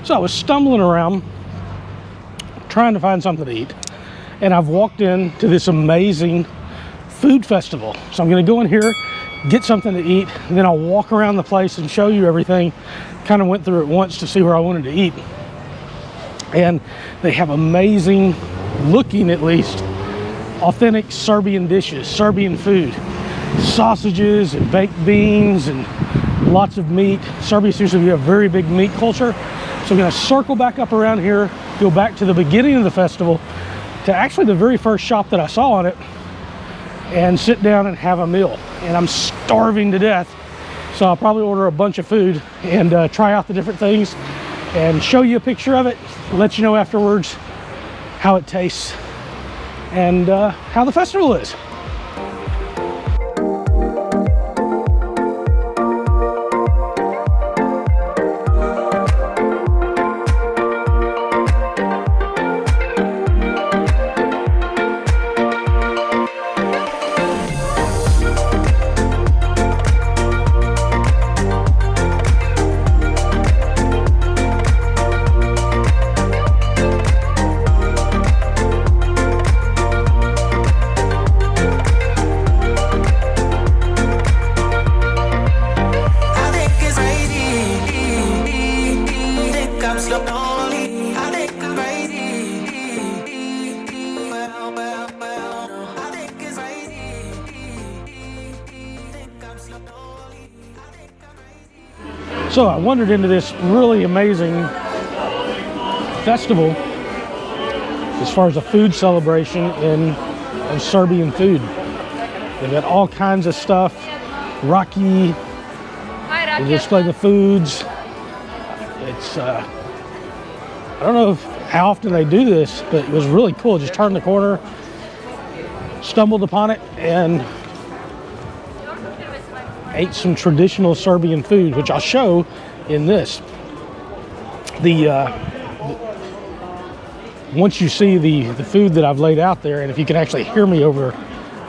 So I was stumbling around trying to find something to eat, and I've walked into this amazing food festival. So I'm going to go in here, get something to eat, and then I'll walk around the place and show you everything. Kind of went through it once to see where I wanted to eat, and they have amazing looking, at least, authentic Serbian dishes, Serbian food, sausages and baked beans and lots of meat. Serbia seems to be a very big meat culture. So I'm going to circle back up around here, go back to the beginning of the festival, to actually the very first shop that I saw on it, and sit down and have a meal. And I'm starving to death, so I'll probably order a bunch of food and try out the different things and show you a picture of it, let you know afterwards how it tastes and how the festival is. So I wandered into this really amazing festival as far as a food celebration of Serbian food. They've got all kinds of stuff, Rocky, they display the foods. It's, I don't know how often they do this, but it was really cool. Just turned the corner, stumbled upon it, and ate some traditional Serbian food, which I'll show in this. Once you see the food that I've laid out there, and if you can actually hear me over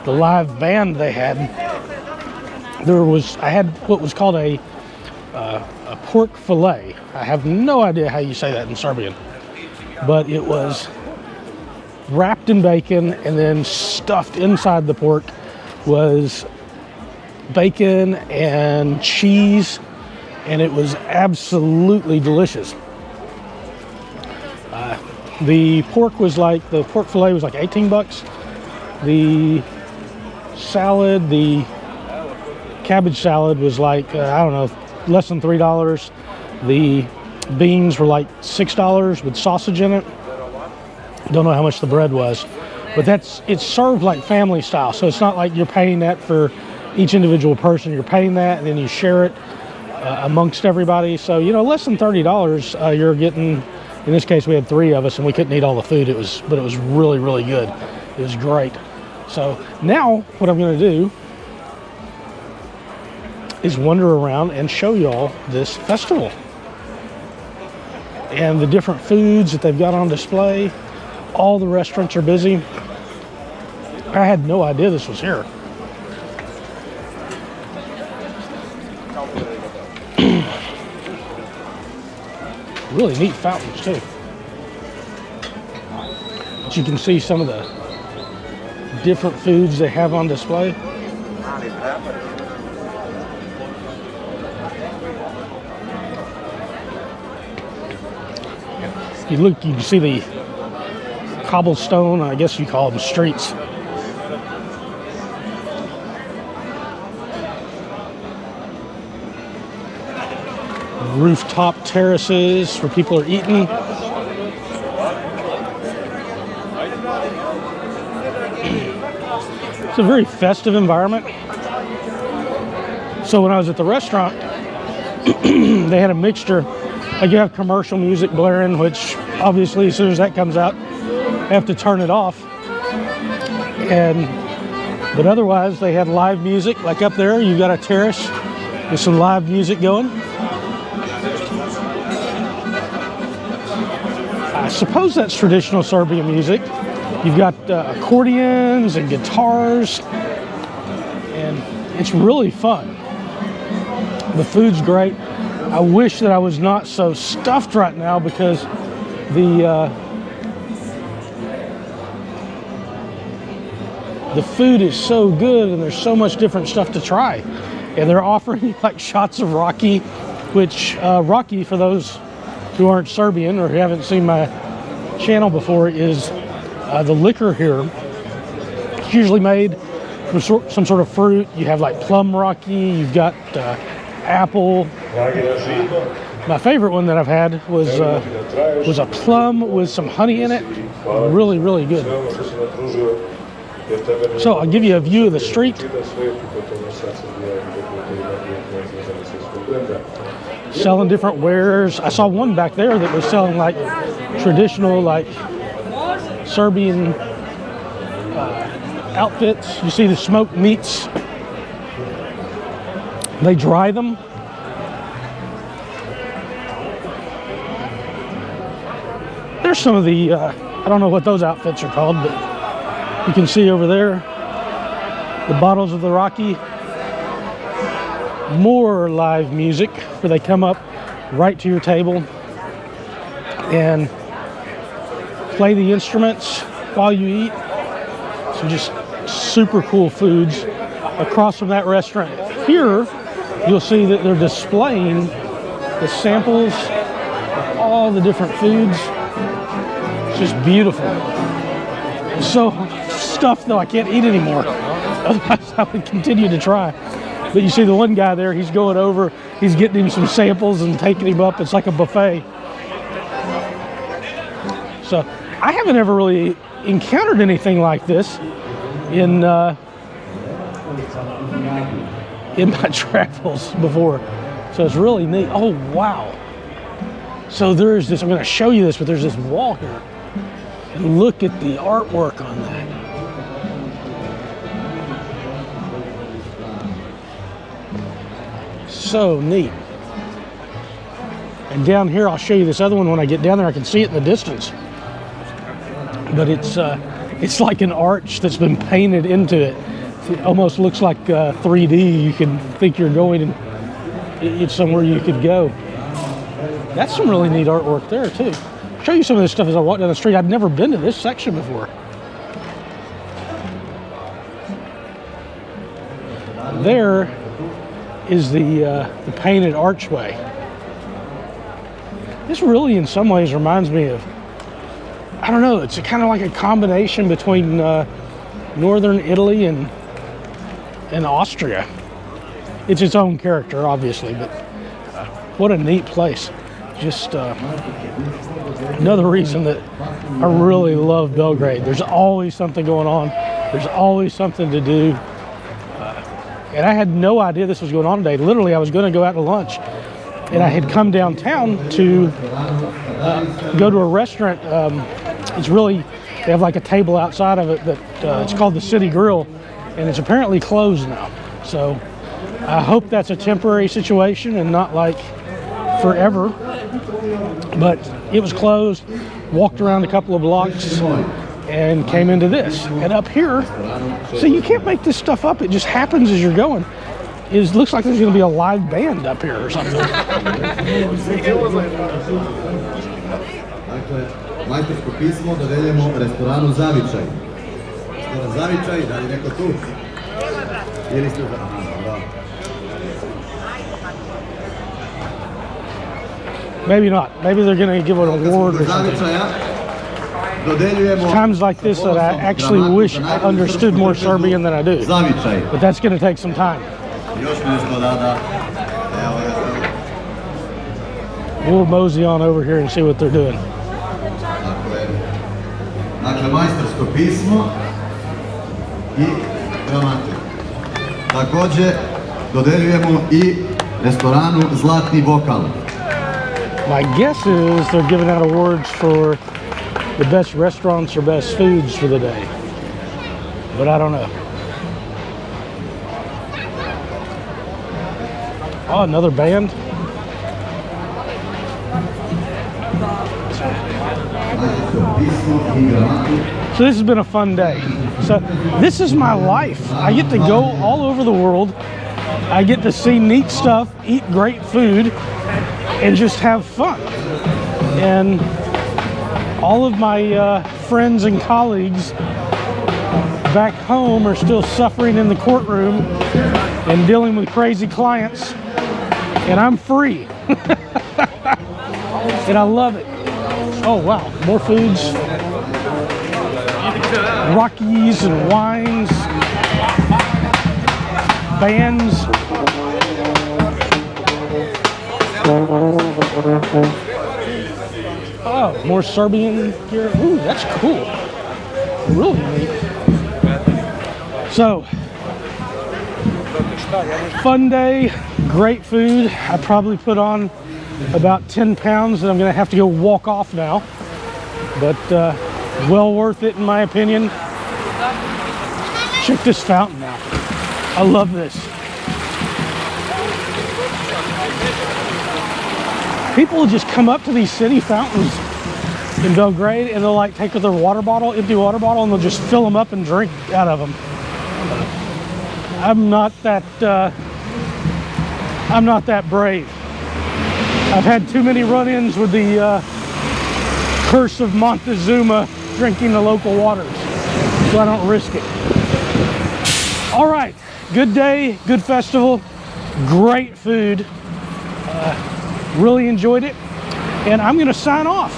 the live band they had, I had what was called a pork fillet. I have no idea how you say that in Serbian, but it was wrapped in bacon, and then stuffed inside the pork was bacon and cheese, and it was absolutely delicious. The pork fillet was like 18 bucks. The salad, the cabbage salad was like, I don't know, less than $3. The beans were like $6 with sausage in it. Don't know how much the bread was, but it's served like family style. So it's not like you're paying that for each individual person. You're paying that and then you share it amongst everybody. So, you know, less than $30 you're getting. In this case, we had 3 of us and we couldn't eat all the food. But it was really, really good. It was great. So now what I'm going to do is wander around and show y'all this festival and the different foods that they've got on display. All the restaurants are busy. I had no idea this was here. Really neat fountains too. But you can see some of the different foods they have on display. You look, you can see the cobblestone, I guess you call them streets. Rooftop terraces where people are eating. It's a very festive environment. So when I was at the restaurant, they had a mixture. Like you have commercial music blaring, which obviously as soon as that comes out, I have to turn it off. But otherwise they had live music. Like up there, you've got a terrace with some live music going. I suppose that's traditional Serbian music. You've got accordions and guitars, and it's really fun. The food's great. I wish that I was not so stuffed right now because the food is so good and there's so much different stuff to try. And they're offering like shots of Rocky, which Rocky, for those who aren't Serbian or who haven't seen my channel before, is the liquor here. It's usually made from some sort of fruit. You have like plum Rocky, you've got apple. My favorite one that I've had was a plum with some honey in it. Really, really good. So I'll give you a view of the street. Selling different wares. I saw one back there that was selling like traditional, like Serbian outfits. You see the smoked meats. They dry them. There's some of the, I don't know what those outfits are called, but you can see over there the bottles of the Rocky. More live music where they come up right to your table and play the instruments while you eat. So just super cool foods. Across from that restaurant here, you'll see that they're displaying the samples of all the different foods. It's just beautiful. It's so stuffed though I can't eat anymore. Otherwise I would continue to try. But you see the one guy there, he's going over, he's getting him some samples and taking him up. It's like a buffet. So I haven't ever really encountered anything like this in my travels before. So it's really neat. Oh, wow. So there's this, I'm going to show you this, but there's this wall here. And look at the artwork on that. So neat. And down here, I'll show you this other one when I get down there. I can see it in the distance. But it's like an arch that's been painted into it. It almost looks like 3D. You can think you're going and it's somewhere you could go. That's some really neat artwork there too. I'll show you some of this stuff as I walk down the street. I've never been to this section before. There is the painted archway. This really in some ways reminds me of, I don't know, it's kind of like a combination between northern Italy and Austria. It's its own character, obviously, but what a neat place. Just another reason that I really love Belgrade. There's always something going on. There's always something to do. And I had no idea this was going on today. Literally, I was going to go out to lunch, and I had come downtown to go to a restaurant. It's really, they have like a table outside of it that it's called the City Grill, and it's apparently closed now. So I hope that's a temporary situation and not like forever. But it was closed. Walked around a couple of blocks and came into this. And up here, so you can't make this stuff up. It just happens as you're going. It looks like there's going to be a live band up here or something. Majstorsko pismo dodeljujemo restoranu Zavičaj. Restoran Zavičaj, da li neko tu? Ili ste da? Maybe not. Maybe they're going to give an award or something. Times like this that I actually wish I understood more Serbian than I do. But that's going to take some time. We'll mosey on over here and see what they're doing. Dakle, majstorsko pismo I gramatika. Također dodeljujemo I restoranu Zlatni Bokal. My guess is they're giving out awards for the best restaurants or best foods for the day. But I don't know. Oh, another band. So this has been a fun day. So this is my life. I get to go all over the world. I get to see neat stuff, eat great food, and just have fun. And all of my friends and colleagues back home are still suffering in the courtroom and dealing with crazy clients, and I'm free. And I love it. Oh wow, more foods, Rockies and wines, bands. Oh, more Serbian here. Ooh, that's cool. Really neat. So, fun day, great food. I probably put on about 10 pounds that I'm gonna have to go walk off now. But well worth it in my opinion. Check this fountain out. I love this. People just come up to these city fountains in Belgrade and they'll like take their water bottle, empty water bottle, and they'll just fill them up and drink out of them. I'm not that brave. I've had too many run-ins with the curse of Montezuma drinking the local waters, so I don't risk it. All right, good day, good festival, great food. Really enjoyed it, and I'm gonna sign off.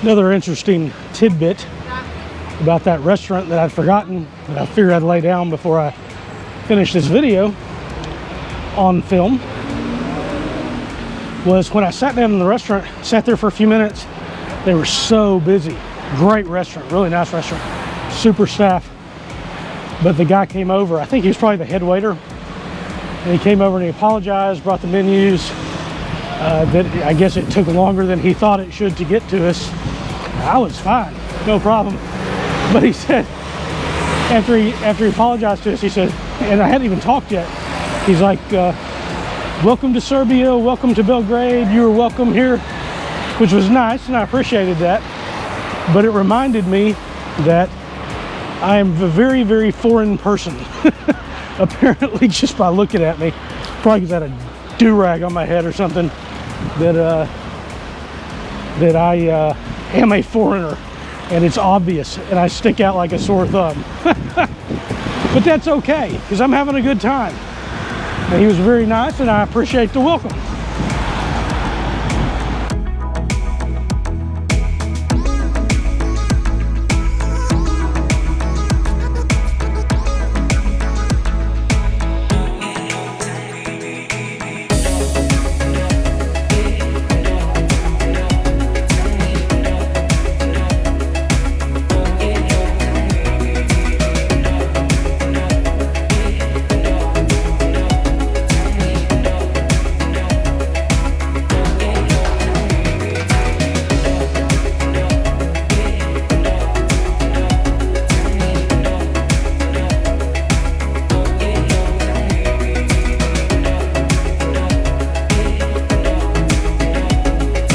Another interesting tidbit about that restaurant that I'd forgotten, that I figured I'd lay down before I finish this video on film, was when I sat down in the restaurant, sat there for a few minutes, they were so busy. Great restaurant, really nice restaurant, super staff. But the guy came over, I think he was probably the head waiter, and he came over and he apologized, brought the menus. That I guess it took longer than he thought it should to get to us. I was fine, no problem. But he said, after he apologized to us, he said, and I hadn't even talked yet, he's like, welcome to Serbia, welcome to Belgrade, you were welcome here, which was nice, and I appreciated that. But it reminded me that I am a very, very foreign person, apparently, just by looking at me. Probably because I had a do-rag on my head or something, that I am a foreigner, and it's obvious, and I stick out like a sore thumb. But that's okay, because I'm having a good time. And he was very nice, and I appreciate the welcome.